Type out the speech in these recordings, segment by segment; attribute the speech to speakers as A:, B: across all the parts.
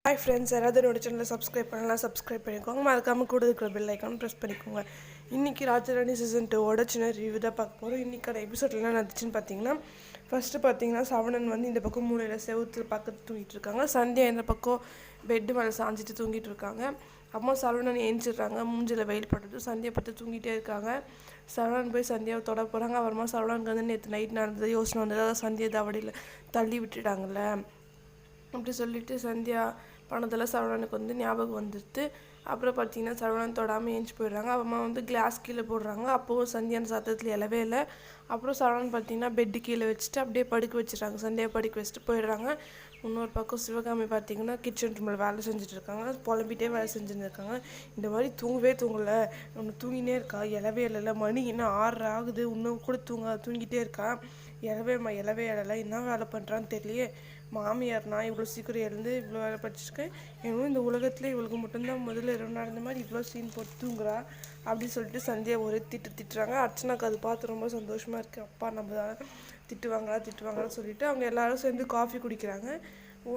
A: Hi friends, யாராவது என்னோட சேனலில் சப்ஸ்கிரைப் பண்ணலாம், சப்ஸ்கிரைப் பண்ணிக்கோங்க. மறக்காமல் கூட இருக்கிற பெல் ஐக்கான் ப்ரெஸ் பண்ணிக்கோங்க. இன்றைக்கி ராஜராணி சீசன் 2 சின்ன ரிவ்யூ தான் பார்க்க போகிறோம். இன்றைக்கான எபிசோட்ல என்ன நடந்துச்சுன்னு பார்த்தீங்கன்னா, ஃபஸ்ட்டு பார்த்தீங்கன்னா சவணன் வந்து இந்த பக்கம் மூலையில் செவுத்தில் பக்கத்து தூங்கிட்டு இருக்காங்க. சந்தியா இந்த பக்கம் பெட்டு மேலே சாஞ்சிட்டு தூங்கிட்டு இருக்காங்க. அம்மா சரவணன் ஏஞ்சிடுறாங்க. மூஞ்சில் வெயில் படுறது. சந்தியா பார்த்து தூங்கிட்டே இருக்காங்க. சரவணன் போய் சந்தியாவை தொட போகிறாங்க. அப்புறமா சரவணனுக்கு வந்து நேற்று நைட் நடந்தது யோசனை வந்தது. அதாவது சந்தியா தவடியில் தள்ளி விட்டுட்டாங்கல்ல அப்படி சொல்லிட்டு சந்தியா பணத்தில் சரவணனுக்கு வந்து ஞாபகம் வந்துடுது. அப்புறம் பார்த்தீங்கன்னா சரவணன் தொடாமல் ஏஞ்சி போயிடுறாங்க. அப்புறமா வந்து கிளாஸ் கீழே போடுறாங்க. அப்போது சந்தியான சத்தத்தில் எழவே இல்லை. அப்புறம் சரவணன் பார்த்தீங்கன்னா பெட்டு கீழே வச்சுட்டு அப்படியே படுக்க வச்சுட்டாங்க. சந்தியா படுக்க வச்சுட்டு போயிடுறாங்க. இன்னொரு பக்கம் சிவகாமி பார்த்தீங்கன்னா கிச்சன் ரூமில் வேலை செஞ்சுட்டு இருக்காங்க. புலம்பிகிட்டே வேலை செஞ்சுன்னு இருக்காங்க. இந்த மாதிரி தூங்கவே தூங்கலை, ஒன்று தூங்கினே இருக்கா, எழவே இல்லைல்ல, மணி இன்னும் 6 ஆகுது, இன்னும் கூட தூங்கிட்டே இருக்கா, எழவே எழலை, என்ன வேலை பண்ணுறான்னு தெரியலையே. மாமியார்னா இவ்வளோ சீக்கிரம் எழுந்து இவ்வளோ வேலை படிச்சிருக்கேன், இன்னும் இந்த உலகத்தில் இவளுக்கு மட்டும்தான் முதல்ல இரவு நடந்த மாதிரி இவ்வளோ சீன் போட்டு தூங்குறா அப்படின்னு சொல்லிட்டு சந்தியா ஒரே திட்டுறாங்க. அர்ச்சனாக்கு அது பார்த்து ரொம்ப சந்தோஷமாக இருக்குது. அப்பா நம்ம திட்டுவாங்களான்னு சொல்லிட்டு அவங்க எல்லாரும் சேர்ந்து காஃபி குடிக்கிறாங்க.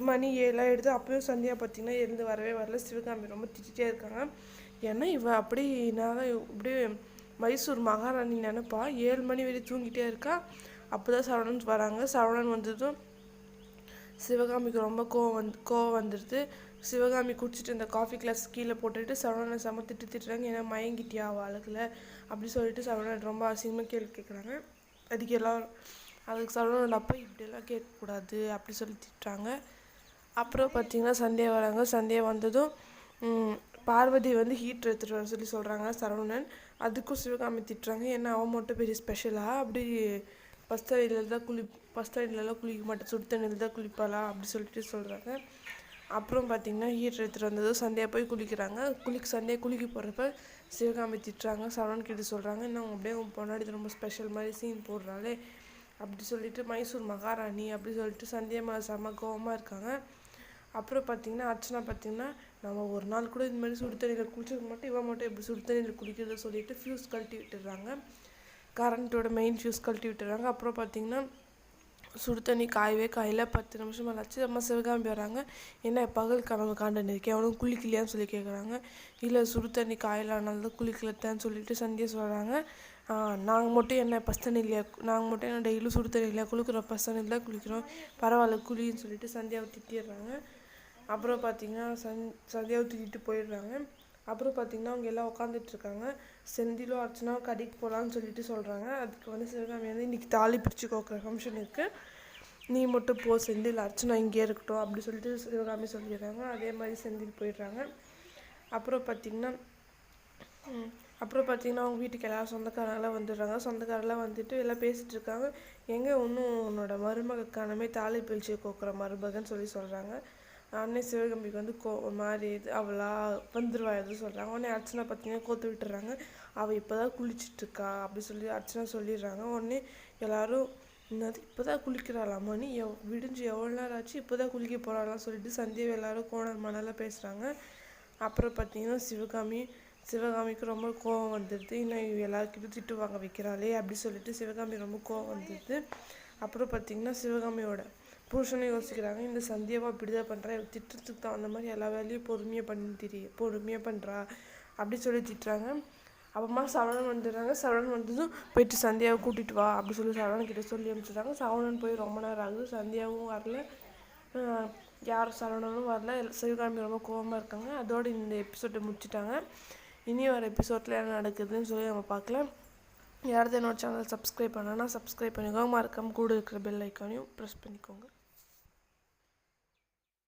A: மணி 7 எடுத்து அப்பயும் சந்தியா பார்த்திங்கன்னா எழுந்து வரவே வரல. சிவகாமி ரொம்ப திட்டிகிட்டே இருக்காங்க. ஏன்னா இவன் அப்படி நான் இப்படி மைசூர் மகாராணி நினைப்பா, 7 மணி வரை தூங்கிட்டே இருக்கா. அப்போ தான் சரவணன் வராங்க. சரவணன் வந்ததும் சிவகாமிக்கு ரொம்ப கோவம் வந்துடுது. சிவகாமி குடிச்சிட்டு இந்த காஃபி கிளாஸ் கீழே போட்டுட்டு சரவணனை செம திட்டுறாங்க. ஏன்னா மயங்கிட்டியா வாழ்க்கையில் அப்படி சொல்லிட்டு சரவணன் ரொம்ப அசிங்கமாக கேள்வி கேட்குறாங்க. அதுக்கு சரவணனோட அப்பா இப்படியெல்லாம் கேட்கக்கூடாது அப்படி சொல்லி திட்டுறாங்க. அப்புறம் பார்த்திங்கன்னா சந்தியா வராங்க. சந்தியா வந்ததும் பார்வதி வந்து ஹீட் எடுத்துகிட்டு வர சொல்லி சொல்கிறாங்க சரவணன். அதுக்கும் சிவகாமி திட்டுறாங்க. ஏன்னா அவன் மட்டும் பெரிய ஸ்பெஷலாக அப்படி ஃபஸ்ட் தண்ணியிலலாம் குளிக்க மாட்டேன், சுடு தண்ணியில் தான் குளிப்பாளா அப்படி சொல்லிட்டு சொல்கிறாங்க. அப்புறம் பார்த்திங்கன்னா ஹீட்டர் எடுத்துகிட்டு வந்ததும் சந்தியா போய் குளிக்கிறாங்க. சந்தியா குளிக்க போகிறப்ப சிவகாமி திட்டுறாங்க. சரவணன் கிட்ட சொல்கிறாங்க, இன்னும் அப்படியே உன் பொண்ணாடி ரொம்ப ஸ்பெஷல் மாதிரி சீன் போடுறாளே அப்படி சொல்லிட்டு மைசூர் மகாராணி அப்படி சொல்லிட்டு சந்தியா மேலே செம்ம கோவமாக இருக்காங்க. அப்புறம் பார்த்திங்கன்னா அர்ச்சனா பார்த்திங்கன்னா, நம்ம ஒரு நாள் கூட இந்த மாதிரி சுடு தண்ணியில் குளிச்சிருக்க மாட்டோம், இவன் மட்டும் எப்படி சுடு தண்ணியில் குளிக்கிறத சொல்லிட்டு ஃபியூஸ் கழட்டி விட்டுடுறாங்க. கரண்ட்டோட மெயின் ஃபியூஸ் கழட்டி விட்டுறாங்க. அப்புறம் பார்த்திங்கன்னா சுடு தண்ணி காயல 10 நிமிஷம் ஆச்சு. அம்மா சிவகாமி வராங்க. என்ன பகல் கனவு காண்டு இருக்கேன், அவனும் குளிக்கலையான்னு சொல்லி கேட்குறாங்க. இல்லை சுடு தண்ணி காயலானால தான் குளிக்கலத்தான்னு சொல்லிட்டு சந்தியா சொல்கிறாங்க. நாங்கள் மட்டும் என்ன பஸ் தண்ணி இல்லையா, நாங்கள் மட்டும் என்ன டெய்லியும் சுடு தண்ணி இல்லையா குளிக்கிறோம், பஸ் தண்ணியில் தான் குளிக்கிறோம், பரவாயில்ல குளின்னு சொல்லிட்டு சந்தியாவை திட்டிடுறாங்க. அப்புறம் பார்த்திங்கன்னா சந்தியாவை திட்டிட்டு போயிடுறாங்க. அப்புறம் பார்த்திங்கன்னா அவங்க எல்லாம் உட்காந்துட்ருக்காங்க. செந்திலும் அர்ச்சனாவும் கடைக்கு போகலான்னு சொல்லிட்டு சொல்கிறாங்க. அதுக்கு வந்து சிவகாமி வந்து இன்றைக்கி தாலி பிரித்து கோக்குற ஃபங்க்ஷன் இருக்குது, நீ மட்டும் போ செந்தில், அர்ச்சனா இங்கே இருக்கட்டும் அப்படி சொல்லிட்டு சிவகாமி சொல்லிடுறாங்க. அதே மாதிரி செந்தில் போயிடுறாங்க. அப்புறம் பார்த்திங்கன்னா அவங்க வீட்டுக்கு எல்லோரும் சொந்தக்காரெல்லாம் வந்துடுறாங்க. சொந்தக்காரெல்லாம் வந்துட்டு எல்லாம் பேசிகிட்டு இருக்காங்க. எங்கே இன்னும் உன்னோட மருமகக்கானமே தாலி பிரித்து கோக்குற மருமகன்னு சொல்லி சொல்கிறாங்க. உடனே சிவகம்பிக்கு வந்து ஒரு மாதிரி அவளா வந்துடுவா எதுவும் சொல்கிறாங்க. உடனே அர்ச்சனா பார்த்தீங்கன்னா கோத்து விட்டுறாங்க. அவள் இப்போ தான் குளிச்சிட்ருக்கா அப்படி சொல்லி அர்ச்சனா சொல்லிடுறாங்க. உடனே எல்லோரும் என்னது இப்போ தான் குளிக்கிறாளாமா, நீ விடிஞ்சு எவ்வளோ நேரம் ஆச்சு, இப்போ தான் குளிக்க போகிறாளான்னு சொல்லிட்டு சந்தியாவை எல்லோரும் கோணல் மணலாம் பேசுகிறாங்க. அப்புறம் பார்த்தீங்கன்னா சிவகாமிக்கு ரொம்ப கோவம் வந்துடுது. இன்னும் எல்லாருக்கிட்டும் திட்டு வாங்க வைக்கிறாளே அப்படி சொல்லிட்டு சிவகாமி ரொம்ப கோவம் வந்துடுது. அப்புறம் பார்த்திங்கன்னா சிவகாமியோட புருஷனை யோசிக்கிறாங்க. இந்த சந்தியாவை அப்படி தான் பண்ணுறா, திட்டத்துக்கு தான் அந்த மாதிரி எல்லா வேலையும் பொறுமையாக பண்ணுறா அப்படி சொல்லி திட்டுறாங்க. அப்புறமா சரவணன் வந்துடுறாங்க. சரவணன் வந்ததும் போயிட்டு சந்தியாவை கூட்டிகிட்டு வா அப்படி சொல்லி சரவணன் கிட்ட சொல்லி அனுப்பிச்சிடுறாங்க. சரவணன் போய் ரொம்ப நேரம் ஆகுது, சந்தியாவும் வரல, யாரும் சரவணனும் வரல. சிவகாமி ரொம்ப கோவமாக இருக்காங்க. அதோடு இந்த எபிசோட்டை முடிச்சுட்டாங்க. இனி வர எபிசோடில் என்ன நடக்குதுன்னு சொல்லி நம்ம பார்க்கலாம். யாராவது என்னோட சேனல் சப்ஸ்கிரைப் பண்ணனா சப்ஸ்கிரைப் பண்ணிக்கோங்க. மறக்காமல் கூட இருக்கிற பெல் ஐக்கானையும் ப்ரெஸ் பண்ணிக்கோங்க.